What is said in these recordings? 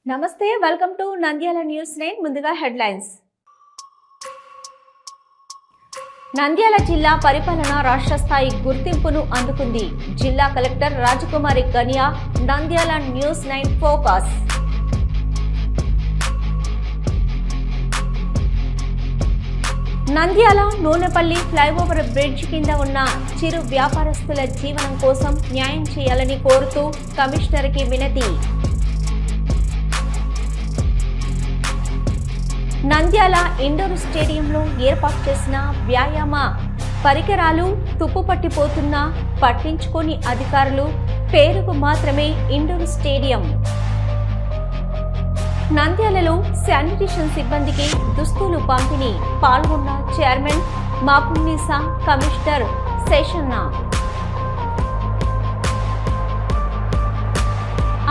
నమస్తే, welcome to Nandyal news 9. ముందుగా headlines. Nandyal జిల్లా పరిపాలన రాష్ట్ర స్థాయి గుర్తింపును అందుకుంది. జిల్లా collector Rajakumari Ganiya. Nandyal news 9 focus. Nandyal Nunepalli flyover bridge కింద ఉన్న చిరు వ్యాపారస్తుల జీవనం కోసం న్యాయం చేయాలని కోరుతూ కమిషనర్కి వినతి. నంద్యాల ఇండోర్ స్టేడియంలో ఏర్పాటు చేసిన వ్యాయామ పరికరాలు తుప్పుపట్టిపోతున్నా పట్టించుకోని అధికారులు. పేరుకు మాత్రమే ఇండోర్ స్టేడియం. నంద్యాలలో శానిటేషన్ సిబ్బందికి దుస్తులు పంపిణీ. పాల్గొన్న చైర్మన్ మాపున్నీసా, కమిషనర్ శేషన్న.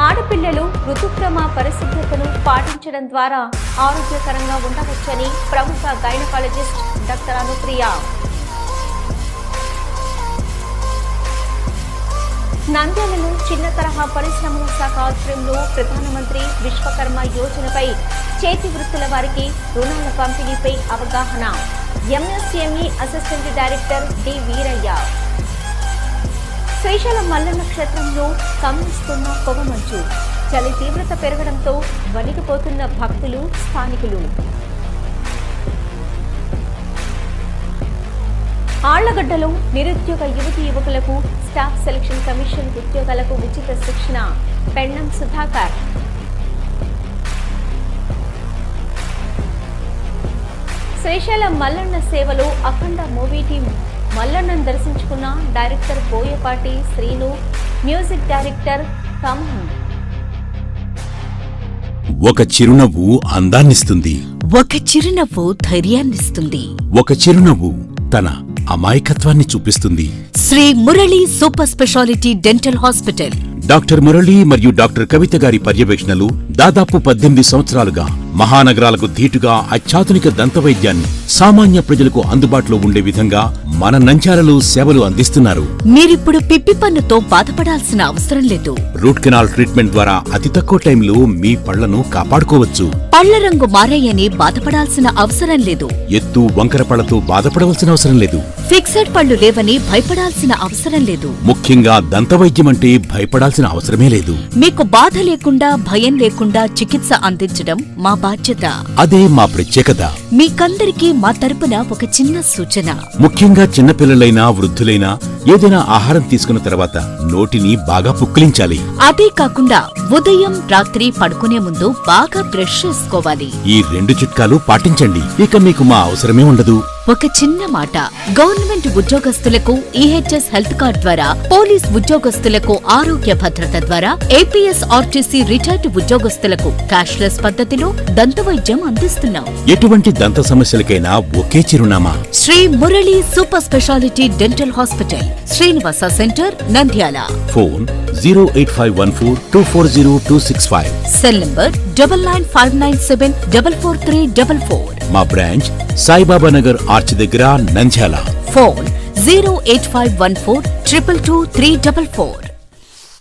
ఆడపిల్లలు ఋతుక్రమ పరిశుభ్రతను పాటించడం ద్వారా ఆరోగ్యకరంగా ఉండవచ్చని ప్రముఖ గైనకాలజిస్ట్ డాక్టర్ అనుప్రియ. నంద్యాలలో చిన్న తరహా పరిశ్రమల శాఖ ఆధ్వర్యంలో ప్రధానమంత్రి విశ్వకర్మ యోజనపై చేతి వృత్తుల వారికి రుణాల పంపిణీపై అవగాహన. MSME assistant director D Veeraiah. Srisailam Mallanna క్షేత్రంలో కమ్మిస్తున్న పొగమంచు. చలి తీవ్రత పెరగడంతో వణికిపోతున్న భక్తులు, స్థానికులు. ఆళ్లగడ్డలో నిరుద్యోగ యువతీ యువకులకు స్టాఫ్ సెలక్షన్ కమిషన్ ఉద్యోగాలకు ఉచిత శిక్షణ. పెన్నం సుధాకర్. శ్రీశైలం మల్లన్న సేవలో అఖండ మూవీ టీం. మల్లన్నను దర్శించుకున్న director Boyapati Srinu, music director Thaman. ఒక చిరునవ్వు అందాన్నిస్తుంది. ఒక చిరునవ్వు ధైర్యాన్నిస్తుంది. ఒక చిరునవ్వు తన అమాయకత్వాన్ని చూపిస్తుంది. Shri Murali super speciality dental hospital. Doctor Murali మరియు డాక్టర్ కవిత గారి పర్యవేక్షణలు దాదాపు 18 సంవత్సరాలుగా మహానగరాలకు ధీటుగా అత్యాధునిక దంతవైద్యాన్ని సామాన్య ప్రజలకు అందుబాటులో ఉండే విధంగా మన నంద్యాలలో సేవలు అందిస్తున్నారు. మీరిప్పుడు పిప్పి పన్నుతో బాధపడాల్సిన అవసరం లేదు. రూట్ కెనాల్ ట్రీట్మెంట్ ద్వారా అతి తక్కువ టైంలో మీ పళ్లను కాపాడుకోవచ్చు. పళ్ల రంగు మారాయని బాధపడాల్సిన అవసరం లేదు. ఎత్తు వంకర పళ్లతో బాధపడవలసిన అవసరం లేదు. ఫిక్సెడ్ పళ్లు లేవని భయపడాల్సిన అవసరం లేదు. ముఖ్యంగా దంతవైద్యం అంటే భయపడాల్సిన అవసరమే లేదు. మీకు బాధ లేకుండా, భయం లేకుండా చికిత్స అందించడం మా బాధ్యత. అదే మా ప్రత్యేకత. మీకందరికీ మా తరపున ఒక చిన్న సూచన. ముఖ్యంగా చిన్నపిల్లలైనా వృద్ధులైనా ఏదైనా ఆహారం తీసుకున్న తర్వాత నోటిని బాగా పుక్కిలించాలి. అదే కాకుండా ఉదయం, రాత్రి పడుకునే ముందు బాగా బ్రష్ చేసుకోవాలి. ఈ 2 చిట్కాలు పాటించండి. ఇక మీకు మా అవసరమే ఉండదు. ఒక చిన్న మాట. గవర్నమెంట్ ఉద్యోగస్తులకు ఈహెచ్ఎస్ హెల్త్ కార్డ్ ద్వారా, పోలీస్ ఉద్యోగస్తులకు ఆరోగ్య భద్రత ద్వారా, ఏపీఎస్ ఆర్టీసీ రిటైర్డ్ ఉద్యోగస్తులకు క్యాష్లెస్ పద్ధతిలో దంతవైద్యం అందిస్తున్నాం. ఎటువంటి దంత సమస్యలకైనా ఒకే చిరునామా. Shri Murali super speciality dental hospital, Srinivasa centre, Nandyal. Phone 08514240265. Cell number 9959744344. మా బ్రాంచ్ సాయిబాబా నగర్ ఆర్చ్ దగ్గర, నంద్యాల. ఫోన్ 08514222344.